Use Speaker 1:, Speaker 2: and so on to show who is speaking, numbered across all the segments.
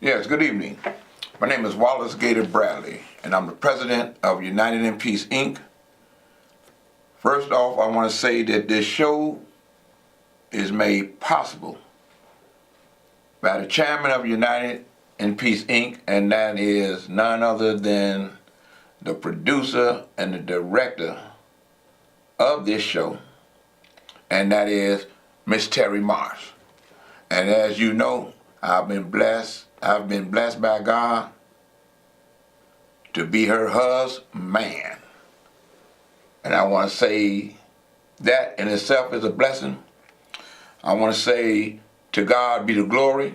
Speaker 1: Yes, good evening. My name is Wallace Gator Bradley, and I'm the president of United in Peace, Inc. First off, I want to say that this show is made possible by the chairman of United in Peace, Inc., and that is none other than the producer and the director of this show, and that is Miss Terry Marsh. And as you know, I've been blessed by God to be her husband. And I want to say that in itself is a blessing. I want to say to God be the glory.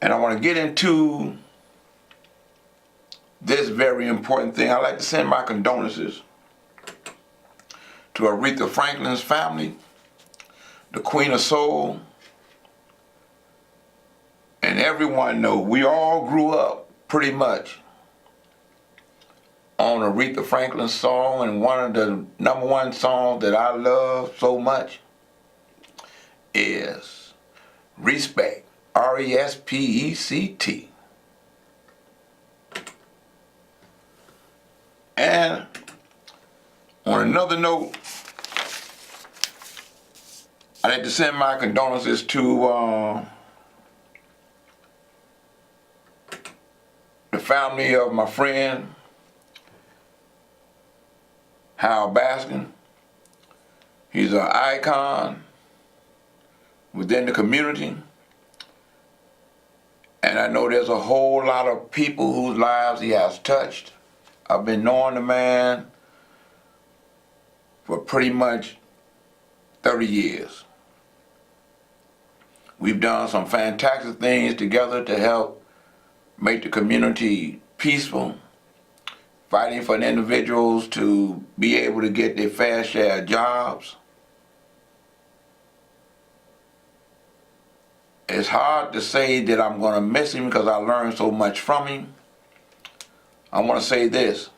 Speaker 1: And I want to get into this very important thing. I'd like to send my condolences to Aretha Franklin's family, the Queen of Soul. And everyone knows we all grew up pretty much on Aretha Franklin's song, and one of the number one songs that I love so much is Respect, R-E-S-P-E-C-T. And on another note, I'd like to send my condolences to the family of my friend Hal Baskin. He's an icon within the community, and I know there's a whole lot of people whose lives he has touched. I've been knowing the man for pretty much 30 years. We've done some fantastic things together to help make the community peaceful, fighting for individuals to be able to get their fair share of jobs. It's hard to say that I'm going to miss him because I learned so much from him. I want to say this.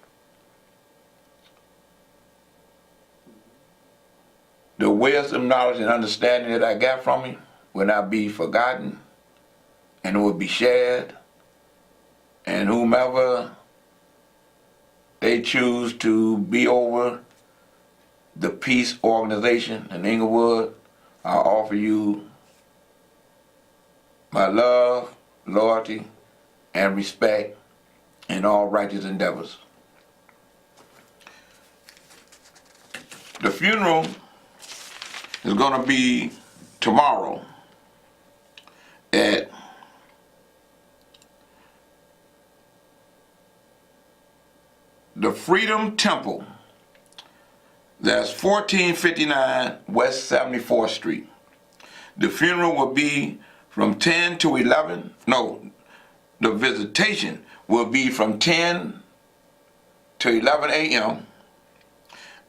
Speaker 1: The wisdom, knowledge, and understanding that I got from him will not be forgotten, and it will be shared. And whomever they choose to be over the peace organization in Inglewood, I offer you my love, loyalty, and respect in all righteous endeavors. The funeral is going to be tomorrow at the Freedom Temple. That's 1459 West 74th Street. The funeral will be from 10 to 11. No, the visitation will be from 10 to 11 a.m.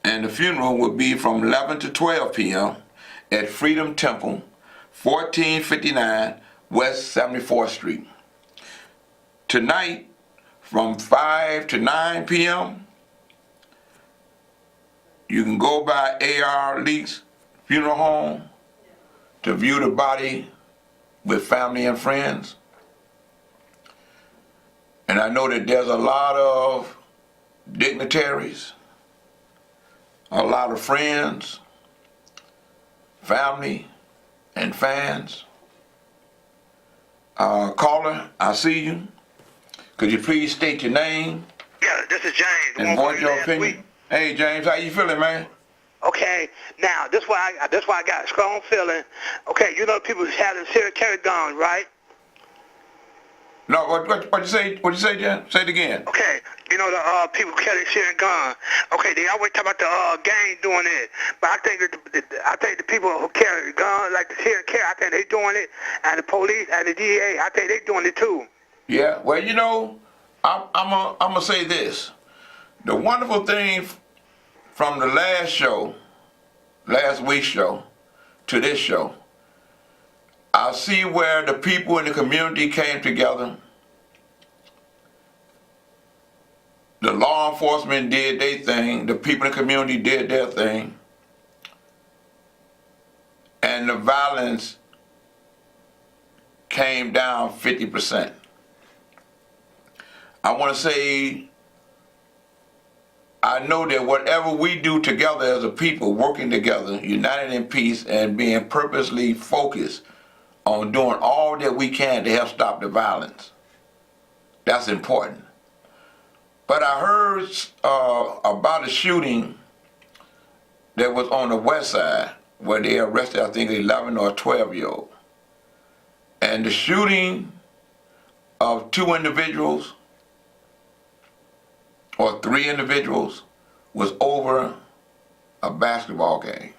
Speaker 1: and the funeral will be from 11 to 12 p.m. at Freedom Temple, 1459 West 74th Street. Tonight, from 5 to 9 p.m., you can go by A.R. Leak's funeral home to view the body with family and friends. And I know that there's a lot of dignitaries, a lot of friends, family, and fans. Caller, I see you. Could you please state your name?
Speaker 2: Yeah, this is James.
Speaker 1: And voice your opinion. Hey James, how you feeling, man?
Speaker 2: Okay, now this why I got a strong feeling. Okay, you know people having carry guns, right?
Speaker 1: No, what you say? What you say, Jen? Say it again.
Speaker 2: Okay, you know the people sharing guns. Okay, they always talk about the gang doing it, but I think the people who carry guns, like the share carry, I think they doing it, and the police and the DA, I think they doing it too.
Speaker 1: Yeah, well, you know, I'm gonna say this. The wonderful thing from the last week's show, to this show, I see where the people in the community came together. The law enforcement did their thing. The people in the community did their thing. And the violence came down 50%. I want to say, I know that whatever we do together as a people, working together, united in peace, and being purposely focused on doing all that we can to help stop the violence, that's important. But I heard about a shooting that was on the west side where they arrested, I think, 11 or 12-year-old. And the shooting of 2 individuals or 3 individuals was over a basketball game.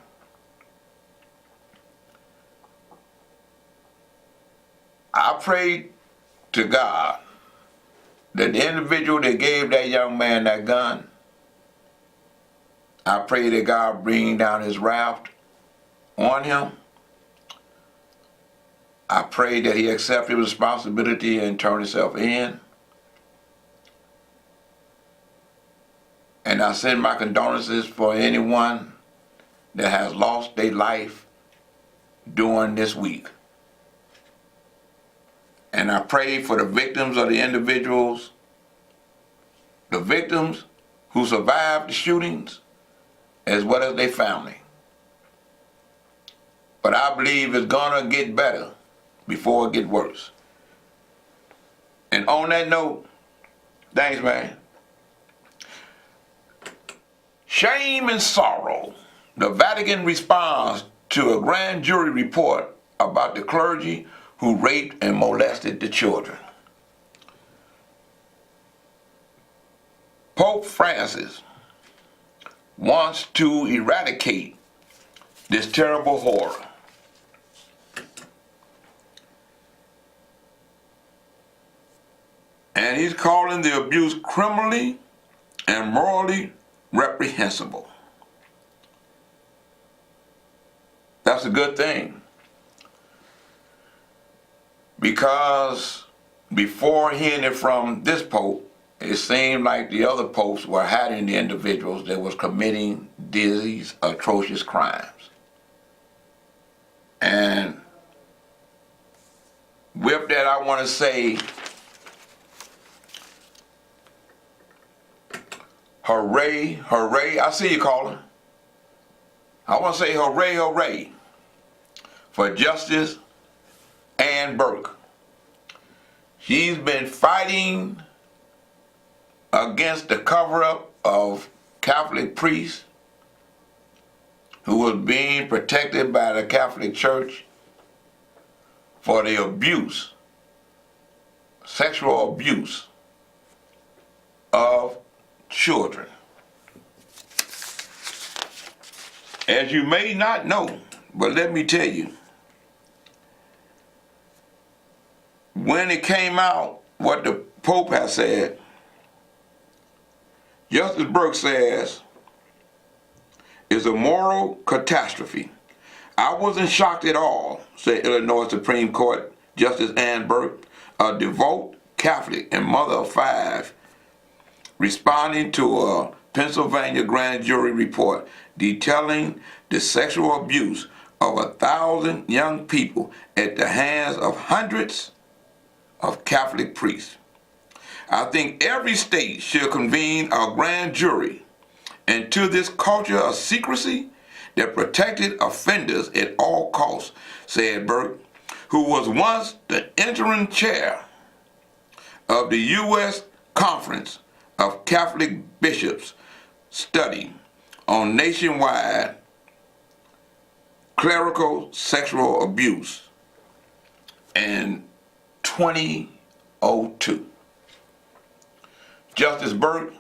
Speaker 1: I prayed to God that the individual that gave that young man that gun, I pray that God bring down his wrath on him. I pray that he accept his responsibility and turn himself in. And I send my condolences for anyone that has lost their life during this week. And I pray for the victims of the individuals, the victims who survived the shootings, as well as their family. But I believe it's gonna get better before it gets worse. And on that note, thanks, man. Shame and sorrow. The Vatican responds to a grand jury report about the clergy who raped and molested the children. Pope Francis wants to eradicate this terrible horror. And he's calling the abuse criminally and morally reprehensible. That's a good thing. Because before hearing it from this pope, it seemed like the other popes were hiding the individuals that was committing these atrocious crimes. And with that, I want to say, hooray, hooray. I see you calling. I want to say hooray, hooray for Justice Ann Burke. She's been fighting against the cover-up of Catholic priests who was being protected by the Catholic Church for the abuse, sexual abuse of children. As you may not know, but let me tell you, when it came out what the Pope has said, Justice Burke says, it's a moral catastrophe. I wasn't shocked at all, said Illinois Supreme Court Justice Ann Burke, a devout Catholic and mother of 5, responding to a Pennsylvania grand jury report detailing the sexual abuse of 1,000 young people at the hands of hundreds of Catholic priests. I think every state should convene a grand jury into this culture of secrecy that protected offenders at all costs, said Burke, who was once the interim chair of the U.S. Conference of Catholic Bishops study on nationwide clerical sexual abuse in 2002. Justice Burke,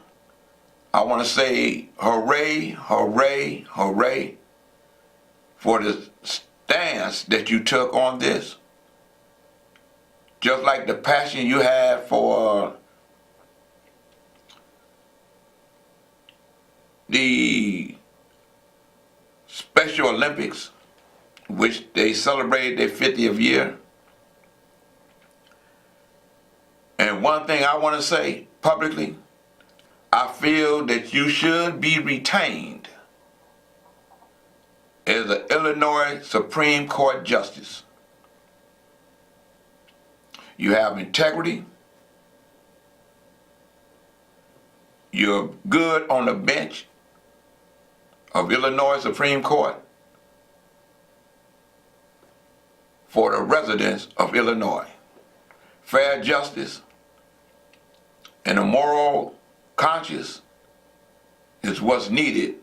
Speaker 1: I want to say hooray, hooray, hooray for the stance that you took on this. Just like the passion you have for the Special Olympics, which they celebrated their 50th year. And one thing I want to say publicly, I feel that you should be retained as an Illinois Supreme Court Justice. you have integrity, you're good on the bench of Illinois Supreme Court for the residents of Illinois. Fair justice and a moral conscience is what's needed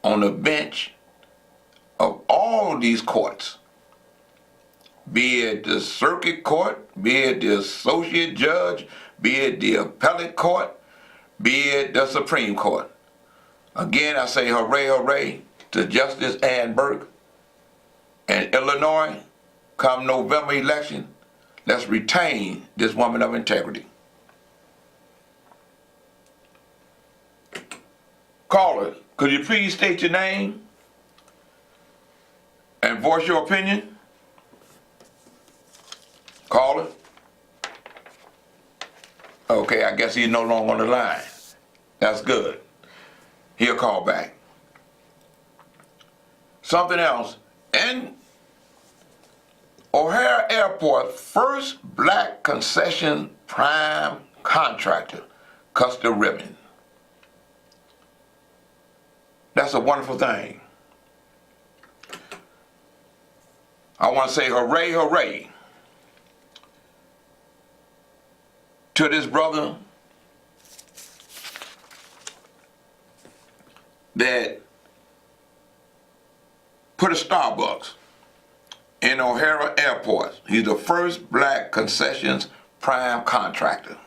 Speaker 1: on the bench of all these courts, be it the circuit court, be it the associate judge, be it the appellate court, be it the Supreme Court. Again, I say hooray, hooray to Justice Ann Burke. And Illinois, come November election, let's retain this woman of integrity. Caller, could you please state your name and voice your opinion? Caller? Okay, I guess he's no longer on the line. That's good. He'll call back. Something else. In O'Hare Airport, first black concession prime contractor cuts the ribbon. That's a wonderful thing. I want to say hooray, hooray to this brother that put a Starbucks in O'Hare Airport. He's the first black concessions prime contractor.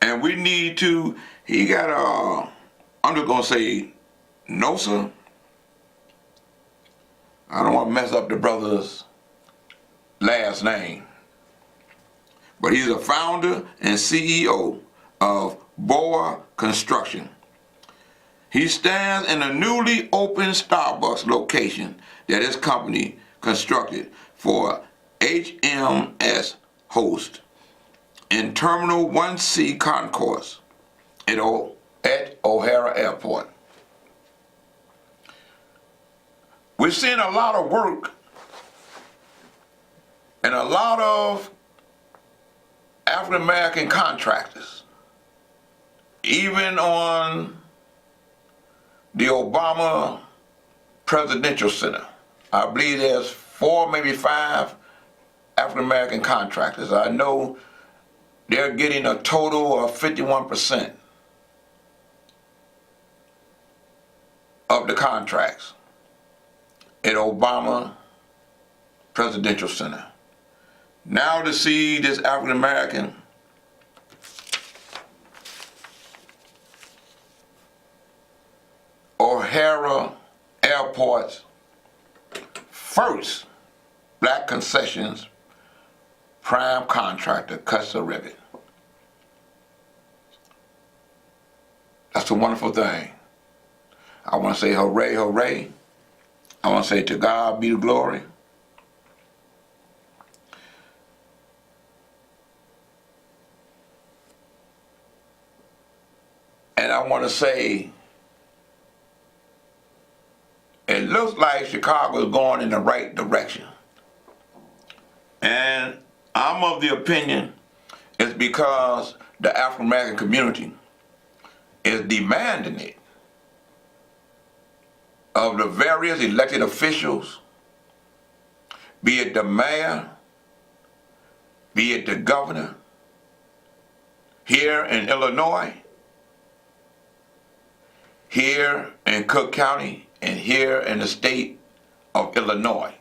Speaker 1: And we need to, he got I'm just gonna say NOSA. I don't want to mess up the brother's last name. But he's a founder and CEO of Boa Construction. He stands in a newly opened Starbucks location that his company constructed for HMS Host in Terminal 1C Concourse at O'Hare Airport. We're seeing a lot of work and a lot of African American contractors, even on the Obama Presidential Center. I believe there's 4, maybe 5 African American contractors. I know they're getting a total of 51% of the contracts at Obama Presidential Center. Now to see this African American O'Hare Airport's first black concessions prime contractor cuts the ribbon. That's a wonderful thing. I want to say hooray, hooray. I want to say to God be the glory. And I want to say, it looks like Chicago is going in the right direction. And I'm of the opinion it's because the African American community is demanding it of the various elected officials, be it the mayor, be it the governor, here in Illinois, here in Cook County, and here in the state of Illinois.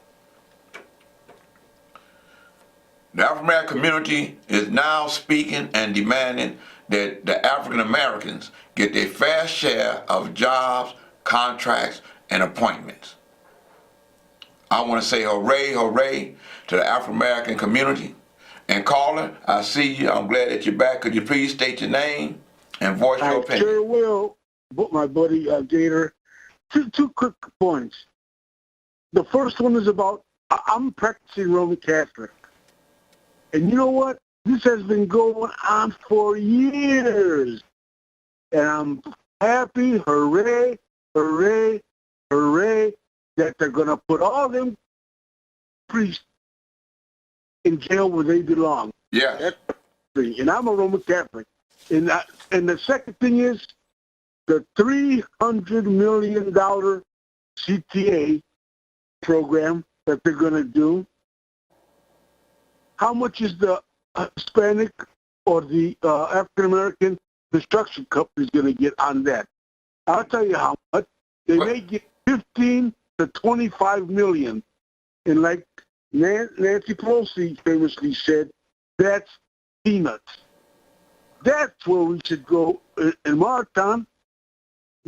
Speaker 1: The African American community is now speaking and demanding that the African Americans get their fair share of jobs, contracts, and appointments. I want to say hooray, hooray to the African American community. And caller, I see you. I'm glad that you're back. Could you please state your name and voice your opinion?
Speaker 3: I sure will, my buddy Gator. Two quick points. The first one is about, I'm practicing Roman Catholic. And you know what? This has been going on for years. And I'm happy, hooray, hooray, hooray that they're going to put all them priests in jail where they belong.
Speaker 1: Yes.
Speaker 3: That's the thing. And I'm a Roman Catholic. And the second thing is the $300 million CTA program that they're going to do. How much is the Hispanic or the African American construction companies going to get on that? I'll tell you how much. They may get 15 to 25 million. And like Nancy Pelosi famously said, that's peanuts. That's where we should go in Martown.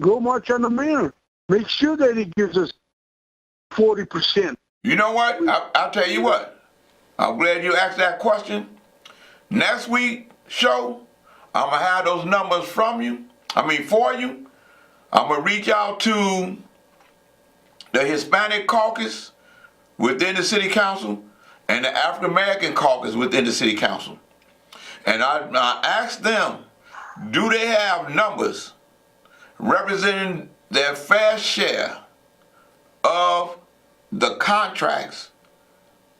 Speaker 3: Go march on the mayor. Make sure that he gives us 40%.
Speaker 1: You know what? I'll tell you what. I'm glad you asked that question. Next week show, I'm going to have those numbers for you. I'm going to reach out to the Hispanic caucus within the city council and the African American caucus within the city council. And I asked them, do they have numbers representing their fair share of the contracts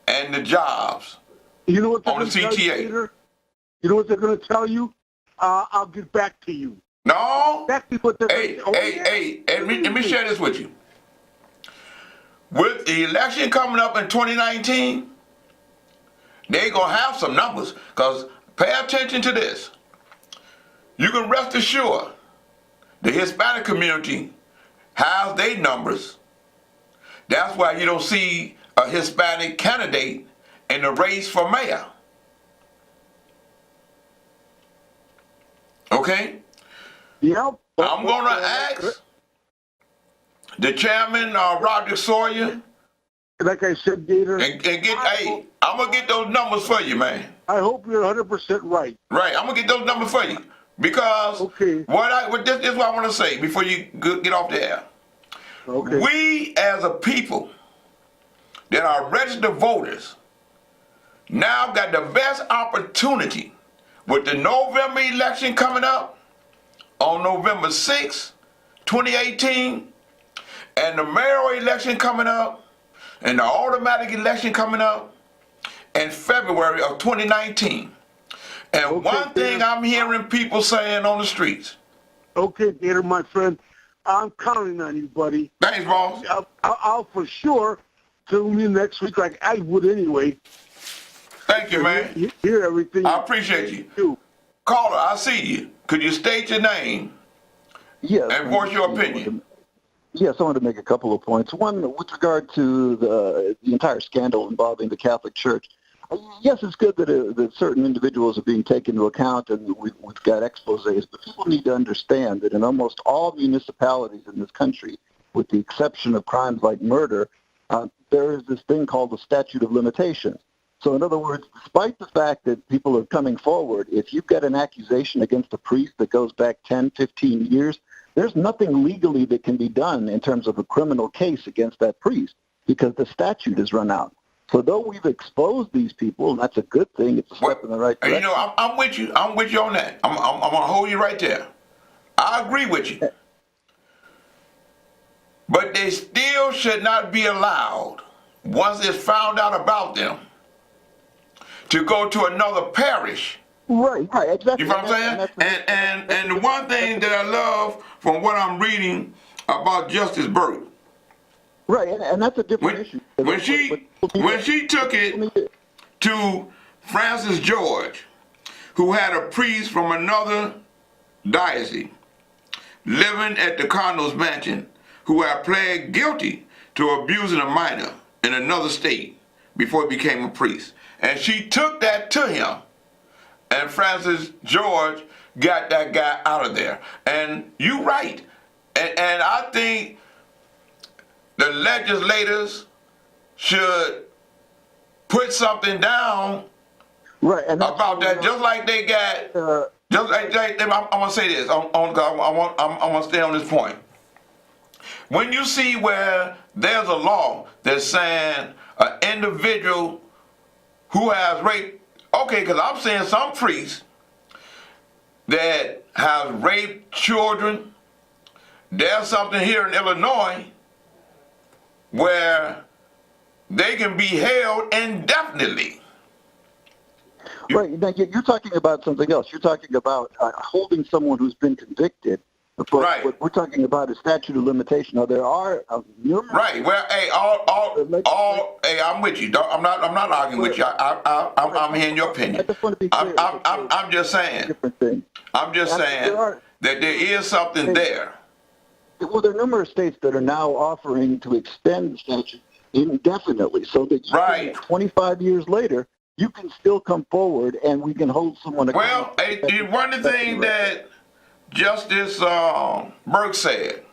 Speaker 1: and the jobs
Speaker 3: you know what
Speaker 1: on the CTA?
Speaker 3: You know what they're going to tell you? I'll get back to you.
Speaker 1: No.
Speaker 3: Exactly what they're
Speaker 1: Hey, let me share this with you. With the election coming up in 2019, they're going to have some numbers, because pay attention to this. You can rest assured the Hispanic community has their numbers. That's why you don't see a Hispanic candidate in the race for mayor. Okay?
Speaker 3: Yep.
Speaker 1: I'm going to ask the chairman, Roger Sawyer,
Speaker 3: like I said, Gator,
Speaker 1: and get, I'm going to get those numbers for you, man.
Speaker 3: I hope you're 100% right.
Speaker 1: Right, I'm going to get those numbers for you. Because this is what I want to say before you get off the air.
Speaker 3: Okay.
Speaker 1: We as a people that are registered voters now got the best opportunity with the November election coming up on November 6, 2018, and the mayoral election coming up, and the automatic election coming up in February of 2019. And one thing I'm hearing people saying on the streets.
Speaker 3: Okay, Gator, my friend, I'm counting on you, buddy.
Speaker 1: Thanks, boss.
Speaker 3: I'll for sure tune in next week like I would anyway.
Speaker 1: Thank you, man.
Speaker 3: You hear everything.
Speaker 1: I appreciate you. Caller, I see you. Could you state your name and voice your opinion?
Speaker 4: Yes, I want to make a couple of points. One, with regard to the entire scandal involving the Catholic Church. Yes, it's good that certain individuals are being taken into account and we've got exposés, but people need to understand that in almost all municipalities in this country, with the exception of crimes like murder, there is this thing called the statute of limitations. So in other words, despite the fact that people are coming forward, if you've got an accusation against a priest that goes back 10, 15 years, there's nothing legally that can be done in terms of a criminal case against that priest because the statute has run out. So though we've exposed these people, and that's a good thing, it's a step in the right direction.
Speaker 1: You know, I'm with you. I'm with you on that. I'm going to hold you right there. I agree with you. But they still should not be allowed, once it's found out about them, to go to another parish.
Speaker 4: Right, exactly.
Speaker 1: You know what I'm saying? And the one thing that I love from what I'm reading about Justice Burke.
Speaker 4: Right, and that's a different issue.
Speaker 1: When she took it to Francis George, who had a priest from another diocese living at the Cardinal's mansion, who had pled guilty to abusing a minor in another state before he became a priest. And she took that to him, and Francis George got that guy out of there. And you're right. And I think the legislators should put something down about that, just like they got, just like I'm going to say this, I want to stay on this point. When you see where there's a law that's saying an individual who has raped, okay, because I'm seeing some priests that have raped children. There's something here in Illinois where they can be held indefinitely.
Speaker 4: Right. Now, you're talking about something else. You're talking about holding someone who's been convicted. But
Speaker 1: Right.
Speaker 4: what we're talking about is statute of limitation. Now, there are numerous...
Speaker 1: Right. Well, hey, hey, I'm with you. I'm not arguing with you. I'm hearing your opinion.
Speaker 4: I just want to be clear.
Speaker 1: I'm just saying.
Speaker 4: Different thing.
Speaker 1: I'm just saying that there is something there.
Speaker 4: Well, there are numerous states that are now offering to extend the statute indefinitely, so that you can, 25 years later, you can still come forward and we can hold someone accountable.
Speaker 1: Well, one of the things that Justice Burke said,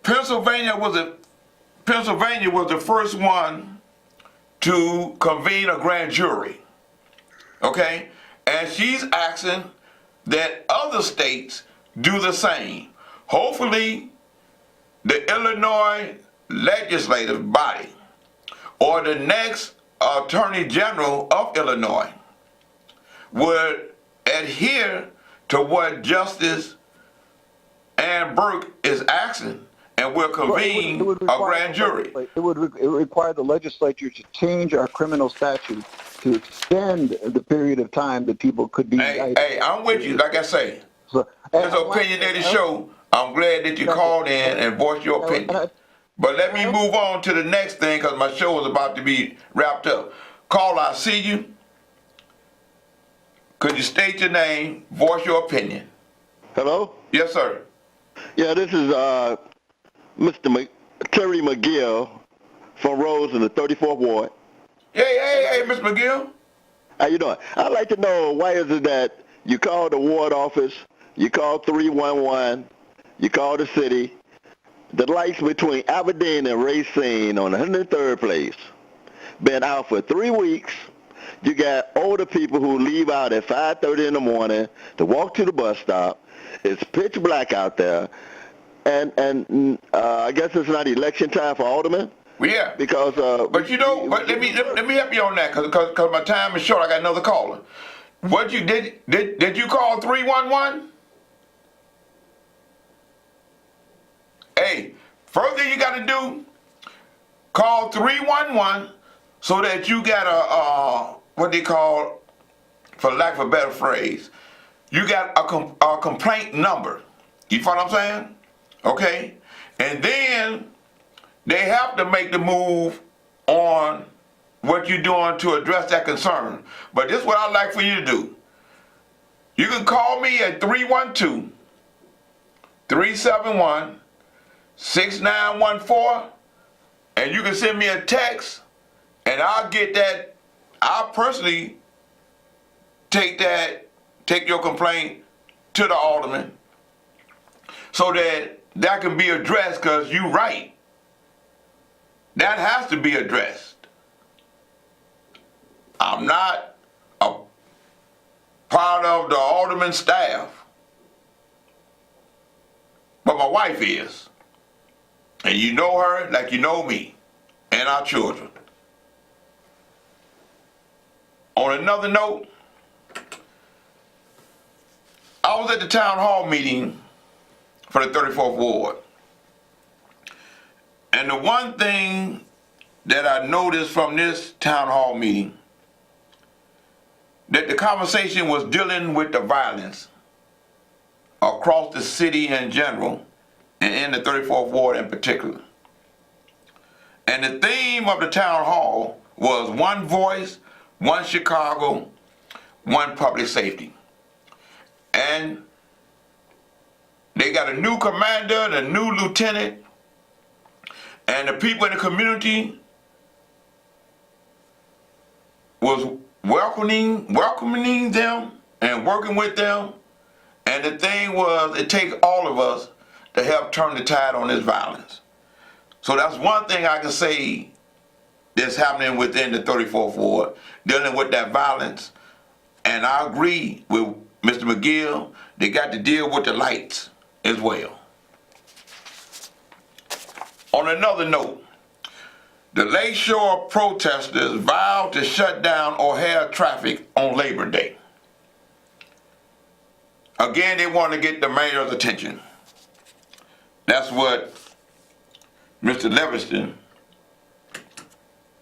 Speaker 1: Pennsylvania was the first one to convene a grand jury. Okay? And she's asking that other states do the same. Hopefully, the Illinois legislative body or the next Attorney General of Illinois would adhere to what Justice Ann Burke is asking and will convene a grand jury.
Speaker 4: It would require the legislature to change our criminal statute to extend the period of time that people could be indicted.
Speaker 1: Hey, I'm with you, like I say.
Speaker 4: So,
Speaker 1: it's an opinionated show. I'm glad that you called in and voiced your opinion. But let me move on to the next thing because my show is about to be wrapped up. Caller, I see you. Could you state your name, voice your opinion?
Speaker 5: Hello?
Speaker 1: Yes, sir.
Speaker 5: Yeah, this is Mr. Terry McGill from Rose in the 34th Ward.
Speaker 1: Hey, Mr. McGill.
Speaker 5: How you doing? I'd like to know why is it that you call the ward office, you call 311, you call the city, the lights between Aberdeen and Racine on 103rd place been out for 3 weeks. You got older people who leave out at 5:30 in the morning to walk to the bus stop. It's pitch black out there, and I guess it's not election time for aldermen.
Speaker 1: Well, yeah.
Speaker 5: Because
Speaker 1: but let me help you on that because my time is short. I got another caller. What you did you call 311? Hey, first thing you got to do, call 311 so that you got a what they call, for lack of a better phrase, you got a complaint number. You follow what I'm saying? Okay, and then they have to make the move on what you're doing to address that concern. But this is what I'd like for you to do. You can call me at 312-371-6914, and you can send me a text, and I'll get that. I'll personally take your complaint to the alderman so that can be addressed, because you're right. That has to be addressed. I'm not a part of the alderman staff, but my wife is. And you know her like you know me and our children. On another note, I was at the town hall meeting for the 34th Ward. And the one thing that I noticed from this town hall meeting, that the conversation was dealing with the violence across the city in general, and in the 34th Ward in particular. And the theme of the town hall was one voice, one Chicago, one public safety. And they got a new commander and a new lieutenant, and the people in the community was welcoming them and working with them. And the thing was, it takes all of us to help turn the tide on this violence. So that's one thing I can say that's happening within the 34th Ward, dealing with that violence. And I agree with Mr. McGill, they got to deal with the lights as well. On another note, the Lakeshore protesters vowed to shut down O'Hare traffic on Labor Day. Again, they want to get the mayor's attention. That's what Mr. Livingston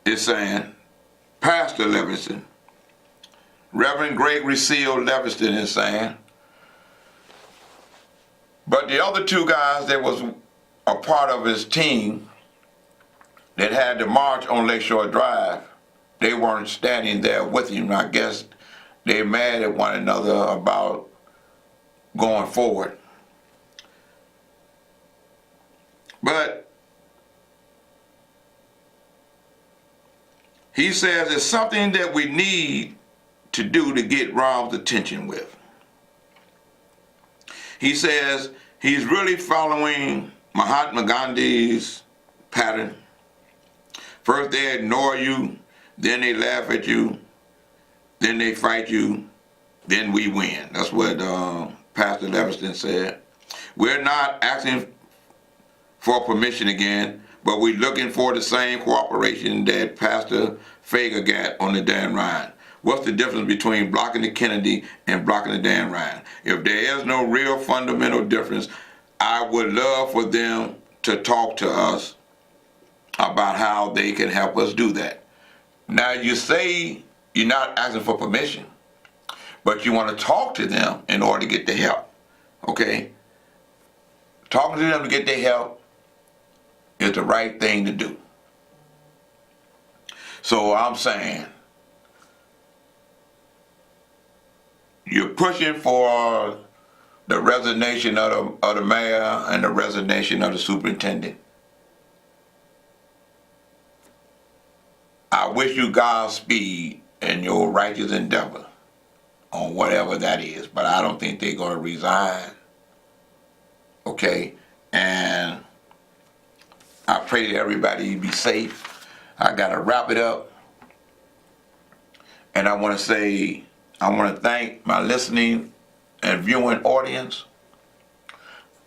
Speaker 1: is saying, Pastor Livingston, Reverend Gregory Seal Livingston is saying, but the other two guys that was a part of his team that had the march on Lakeshore Drive, they weren't standing there with him. I guess they mad at one another about going forward. But he says it's something that we need to do to get Rob's attention with. He says he's really following Mahatma Gandhi's pattern. First they ignore you, then they laugh at you, then they fight you, then we win. That's what Pastor Livingston said. We're not asking for permission again, but we're looking for the same cooperation that Pastor Fager got on the Dan Ryan. What's the difference between blocking the Kennedy and blocking the Dan Ryan? If there is no real fundamental difference, I would love for them to talk to us about how they can help us do that. Now you say you're not asking for permission, but you want to talk to them in order to get the help, okay? Talking to them to get their help is the right thing to do. So I'm saying, you're pushing for the resignation of the mayor and the resignation of the superintendent. I wish you Godspeed in your righteous endeavor on whatever that is, but I don't think they're going to resign. Okay? And I pray that everybody be safe. I got to wrap it up. And I want to thank my listening and viewing audience.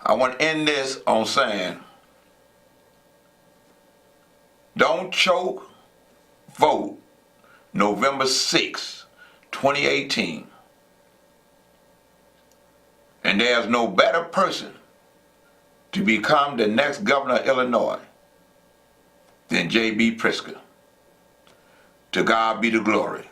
Speaker 1: I want to end this on saying, don't choke, vote November 6, 2018. And there's no better person to become the next governor of Illinois than J.B. Pritzker. To God be the glory.